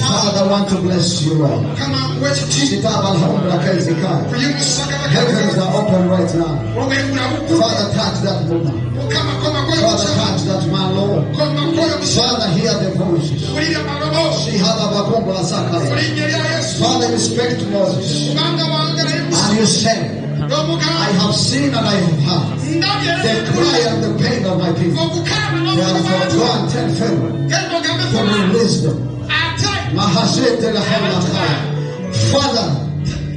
Father, I want to bless you, Lord. Heavens are open right now. Father, touch that woman. Father, touch that man, Lord. Father, hear the voices. Father, you speak to Moses. And you said, I have seen and I have heard the cry and the pain of my people. Therefore, go and tell Pharaoh to release them. Father,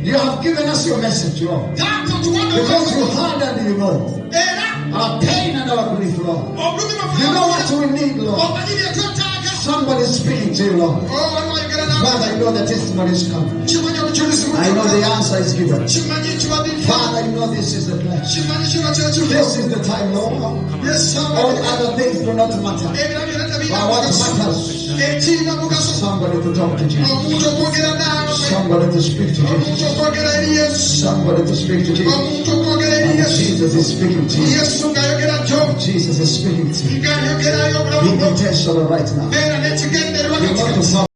you have given us your message, Lord. Because you heard and you know our pain and our grief, Lord. You know what we need, Lord. Somebody speaking to you, Lord. Father, I know the testimony is coming. I know the answer is given. Father, you know this is the place. This is the time, Lord. All other things do not matter. But what matters, somebody to talk to Jesus. Somebody to speak to Jesus. Somebody to speak to Jesus. And Jesus is speaking to you. Jesus is speaking to you. Be intentional right now. You want to